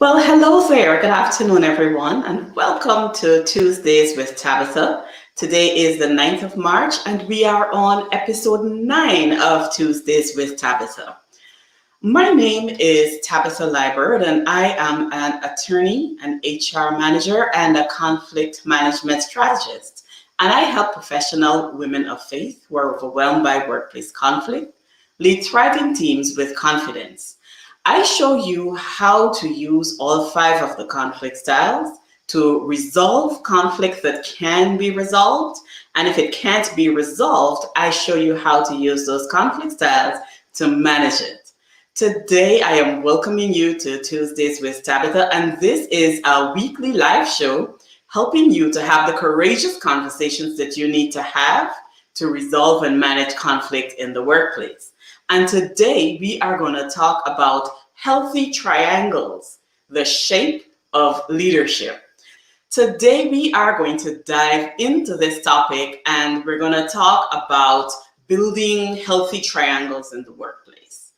Well, hello there. Good afternoon, everyone, and welcome to Tuesdays with Tabitha. Today is the 9th of March, and we are on episode 9 of Tuesdays with Tabitha. My name is Tabitha Liebert, and I am an attorney, an HR manager, and a conflict management strategist. And I help professional women of faith who are overwhelmed by workplace conflict lead thriving teams with confidence. I show you how to use all 5 of the conflict styles to resolve conflict that can be resolved. And if it can't be resolved, I show you how to use those conflict styles to manage it. Today, I am welcoming you to Tuesdays with Tabitha, and this is a weekly live show helping you to have the courageous conversations that you need to have to resolve and manage conflict in the workplace. And today we are going to talk about healthy triangles, the shape of leadership. Today we are going to dive into this topic, and we're going to talk about building healthy triangles in the workplace.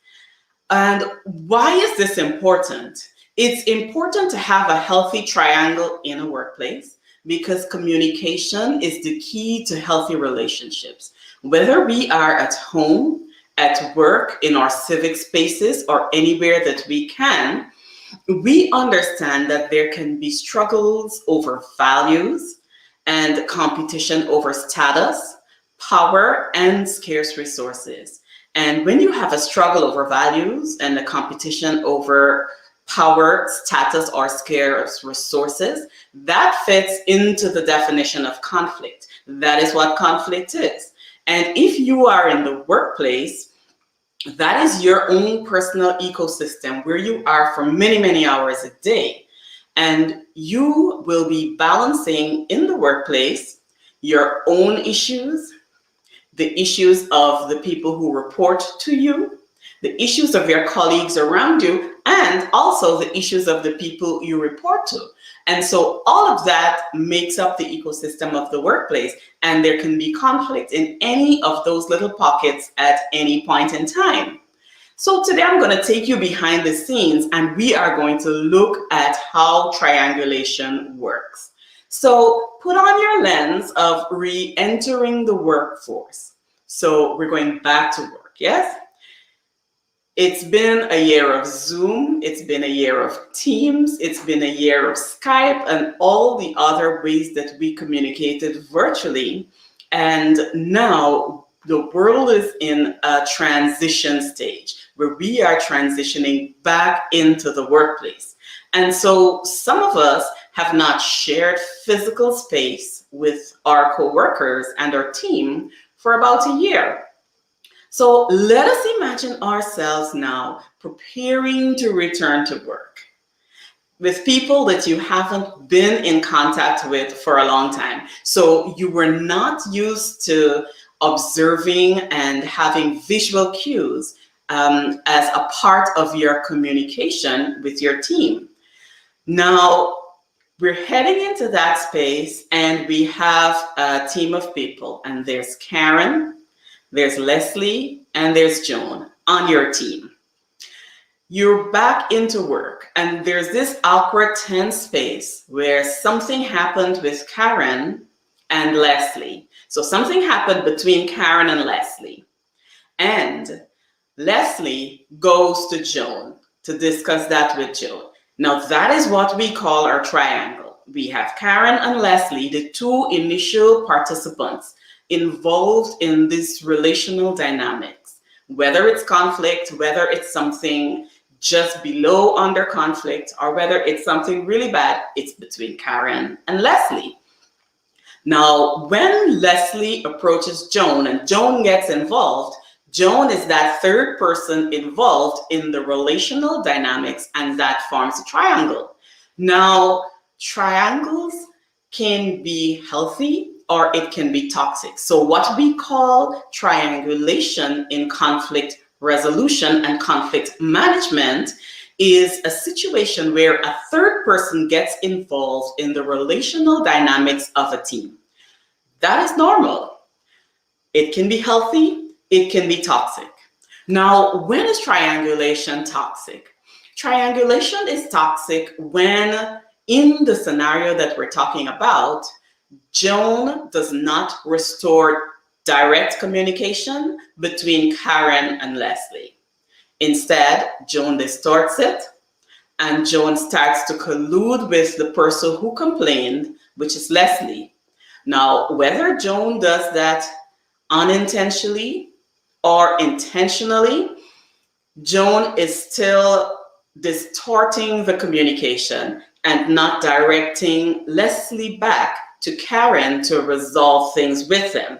And why is this important? It's important to have a healthy triangle in a workplace because communication is the key to healthy relationships. Whether we are at home, at work, in our civic spaces, or anywhere that we can, we understand that there can be struggles over values and competition over status, power, and scarce resources. And when you have a struggle over values and a competition over power, status, or scarce resources, that fits into the definition of conflict. That is what conflict is. And if you are in the workplace, that is your own personal ecosystem where you are for many, many hours a day. And you will be balancing in the workplace your own issues, the issues of the people who report to you, the issues of your colleagues around you, and also the issues of the people you report to. And so all of that makes up the ecosystem of the workplace, and there can be conflict in any of those little pockets at any point in time. So today I'm going to take you behind the scenes, and we are going to look at how triangulation works. So put on your lens of re-entering the workforce. So we're going back to work, yes? It's been a year of Zoom, it's been a year of Teams, it's been a year of Skype, and all the other ways that we communicated virtually. And now the world is in a transition stage where we are transitioning back into the workplace. And so some of us have not shared physical space with our coworkers and our team for about a year. So let us imagine ourselves now preparing to return to work with people that you haven't been in contact with for a long time. So you were not used to observing and having visual cues as a part of your communication with your team. Now, we're heading into that space, and we have a team of people, and there's Karen, there's Leslie, and there's Joan on your team. You're back into work, and there's this awkward tense space where something happened with Karen and Leslie. So something happened between Karen and Leslie. And Leslie goes to Joan to discuss that with Joan. Now that is what we call our triangle. We have Karen and Leslie, the two initial participants involved in this relational dynamics, whether it's conflict, whether it's something just below under conflict, or whether it's something really bad, it's between Karen and Leslie. Now, when Leslie approaches Joan and Joan gets involved, Joan is that third person involved in the relational dynamics, and that forms a triangle. Now, triangles can be healthy or it can be toxic. So what we call triangulation in conflict resolution and conflict management is a situation where a third person gets involved in the relational dynamics of a team. That is normal. It can be healthy, it can be toxic. Now, when is triangulation toxic? Triangulation is toxic when, in the scenario that we're talking about, Joan does not restore direct communication between Karen and Leslie. Instead, Joan distorts it, and Joan starts to collude with the person who complained, which is Leslie. Now, whether Joan does that unintentionally or intentionally, Joan is still distorting the communication and not directing Leslie back to Karen to resolve things with them.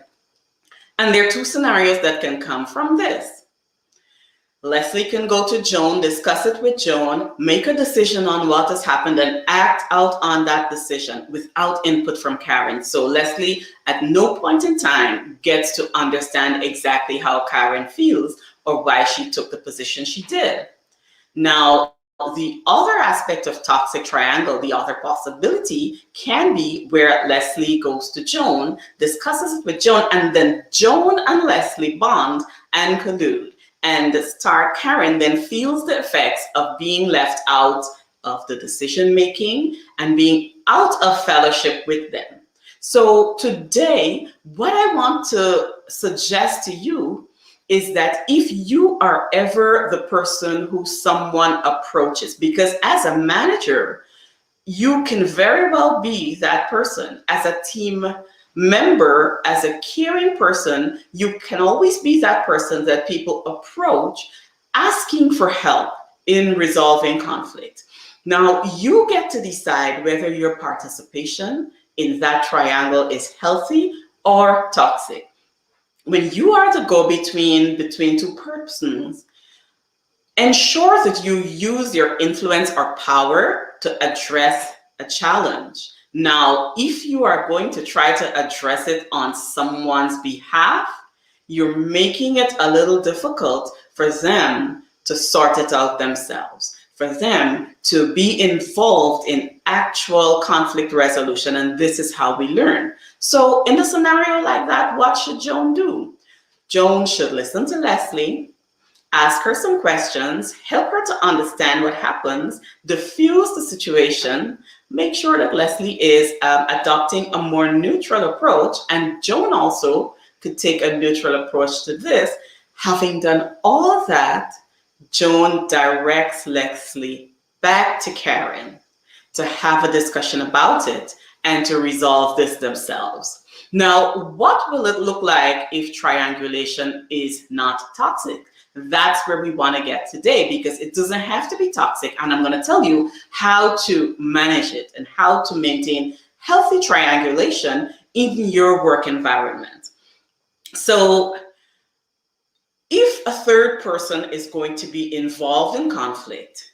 And there are two scenarios that can come from this. Leslie can go to Joan, discuss it with Joan, make a decision on what has happened, and act out on that decision without input from Karen. So Leslie, at no point in time, gets to understand exactly how Karen feels or why she took the position she did. Now, the other aspect of toxic triangle, the other possibility, can be where Leslie goes to Joan, discusses it with Joan, and then Joan and Leslie bond and collude. And Karen then feels the effects of being left out of the decision making and being out of fellowship with them. So today, what I want to suggest to you is that if you are ever the person who someone approaches, because as a manager, you can very well be that person. As a team member, as a caring person, you can always be that person that people approach asking for help in resolving conflict. Now, you get to decide whether your participation in that triangle is healthy or toxic. When you are the go-between between two persons, ensure that you use your influence or power to address a challenge. Now, if you are going to try to address it on someone's behalf, you're making it a little difficult for them to sort it out themselves, for them to be involved in actual conflict resolution. And this is how we learn. So in a scenario like that, what should Joan do? Joan should listen to Leslie, ask her some questions, help her to understand what happens, diffuse the situation, make sure that Leslie is adopting a more neutral approach, and Joan also could take a neutral approach to this. Having done all of that, Joan directs Leslie back to Karen to have a discussion about it and to resolve this themselves. Now, what will it look like if triangulation is not toxic? That's where we want to get today, because it doesn't have to be toxic. And I'm going to tell you how to manage it and how to maintain healthy triangulation in your work environment. So if a third person is going to be involved in conflict,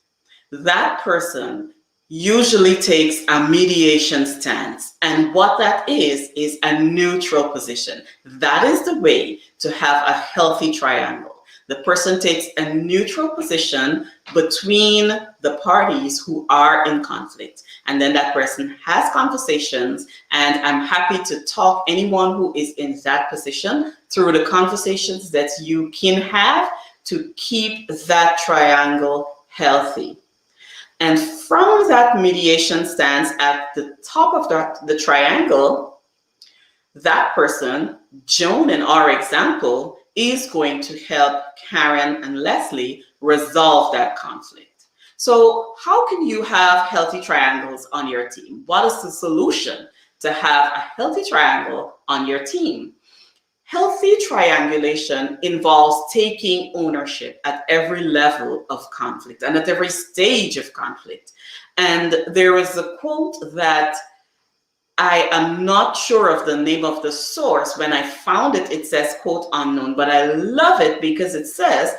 that person usually takes a mediation stance. And what that is a neutral position. That is the way to have a healthy triangle. The person takes a neutral position between the parties who are in conflict. And then that person has conversations, and I'm happy to talk anyone who is in that position through the conversations that you can have to keep that triangle healthy. And from that mediation stance at the top of the triangle, that person, Joan in our example, is going to help Karen and Leslie resolve that conflict. So how can you have healthy triangles on your team? What is the solution to have a healthy triangle on your team? Healthy triangulation involves taking ownership at every level of conflict and at every stage of conflict. And there is a quote that I am not sure of the name of the source. When I found it, it says quote unknown, but I love it because it says,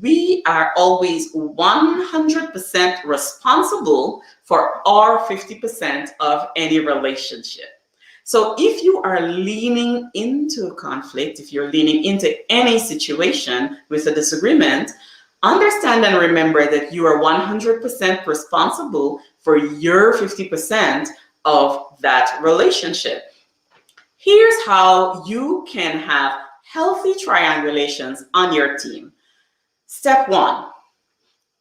we are always 100% responsible for our 50% of any relationship. So if you are leaning into a conflict, if you're leaning into any situation with a disagreement, understand and remember that you are 100% responsible for your 50% of that relationship. Here's how you can have healthy triangulations on your team. Step one,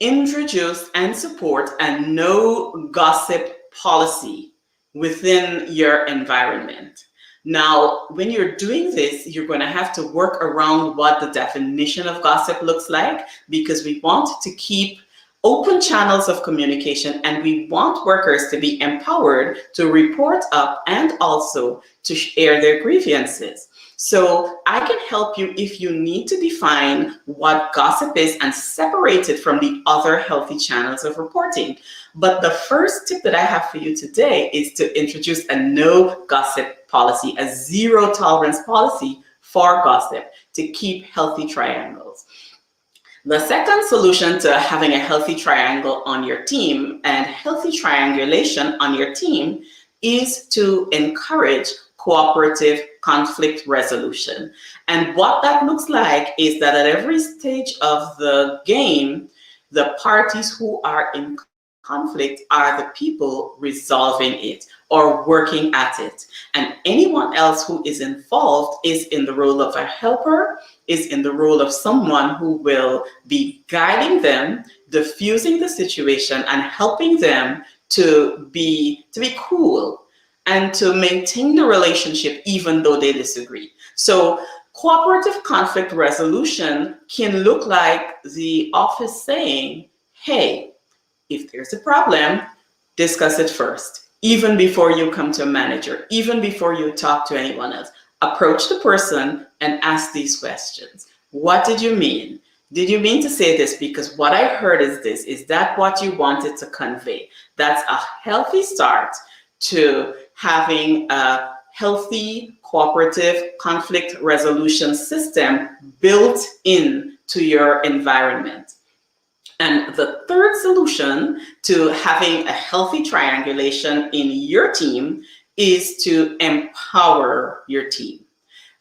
introduce and support a no gossip policy within your environment. Now, when you're doing this, you're going to have to work around what the definition of gossip looks like, because we want to keep open channels of communication, and we want workers to be empowered to report up and also to share their grievances. So I can help you if you need to define what gossip is and separate it from the other healthy channels of reporting. But the first tip that I have for you today is to introduce a no gossip policy, a zero tolerance policy for gossip to keep healthy triangles. The second solution to having a healthy triangle on your team and healthy triangulation on your team is to encourage cooperative conflict resolution. And what that looks like is that at every stage of the game, the parties who are in conflict are the people resolving it or working at it. And anyone else who is involved is in the role of a helper, is in the role of someone who will be guiding them, diffusing the situation, and helping them to be cool and to maintain the relationship even though they disagree. So cooperative conflict resolution can look like the office saying, hey, if there's a problem, discuss it first. Even before you come to a manager, even before you talk to anyone else, approach the person and ask these questions. What did you mean? Did you mean to say this? Because what I heard is this. Is that what you wanted to convey? That's a healthy start to having a healthy cooperative conflict resolution system built into your environment. And the third solution to having a healthy triangulation in your team is to empower your team.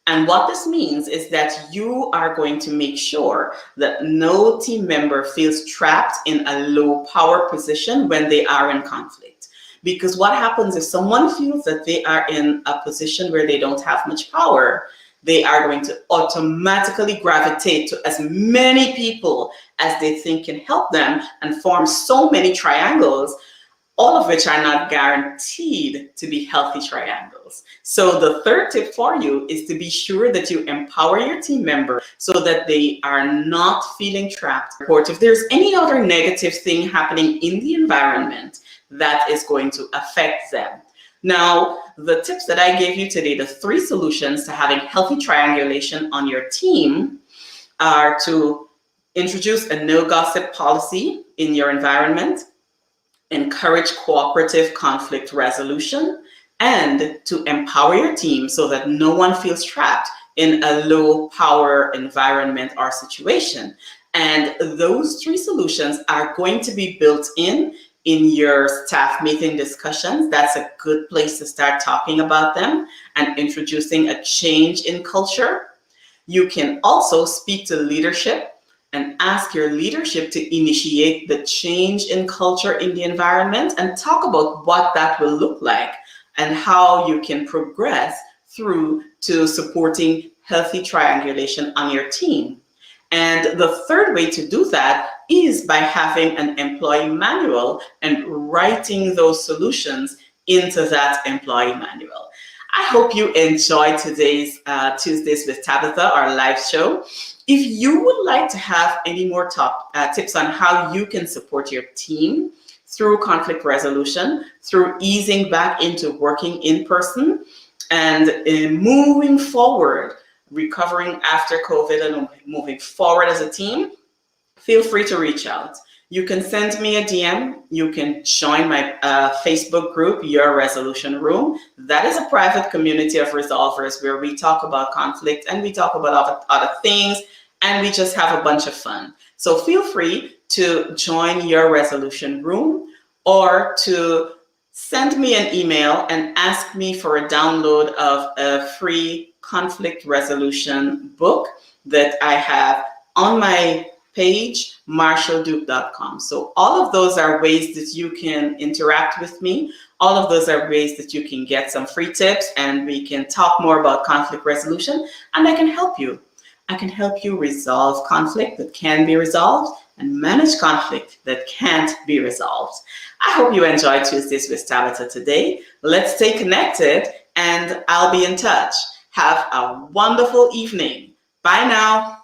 And what this means is that you are going to make sure that no team member feels trapped in a low power position when they are in conflict. Because what happens if someone feels that they are in a position where they don't have much power, they are going to automatically gravitate to as many people as they think can help them and form so many triangles, all of which are not guaranteed to be healthy triangles. So the third tip for you is to be sure that you empower your team member so that they are not feeling trapped. If there's any other negative thing happening in the environment that is going to affect them. Now, the tips that I gave you today, the 3 solutions to having healthy triangulation on your team, are to introduce a no gossip policy in your environment, encourage cooperative conflict resolution, and to empower your team so that no one feels trapped in a low power environment or situation. And those 3 solutions are going to be built in your staff meeting discussions. That's a good place to start talking about them and introducing a change in culture. You can also speak to leadership and ask your leadership to initiate the change in culture in the environment and talk about what that will look like and how you can progress through to supporting healthy triangulation on your team. And the third way to do that is by having an employee manual and writing those solutions into that employee manual. I hope you enjoyed today's Tuesdays with Tabitha, our live show. If you would like to have any more tips on how you can support your team through conflict resolution, through easing back into working in person, and moving forward, recovering after COVID and moving forward as a team, feel free to reach out. You can send me a DM. You can join my Facebook group, Your Resolution Room. That is a private community of resolvers where we talk about conflict and we talk about other things and we just have a bunch of fun. So feel free to join Your Resolution Room or to send me an email and ask me for a download of a free conflict resolution book that I have on my page, marshallduke.com. So all of those are ways that you can interact with me. All of those are ways that you can get some free tips and we can talk more about conflict resolution and I can help you. I can help you resolve conflict that can be resolved and manage conflict that can't be resolved. I hope you enjoyed Tuesdays with Tabitha today. Let's stay connected and I'll be in touch. Have a wonderful evening. Bye now.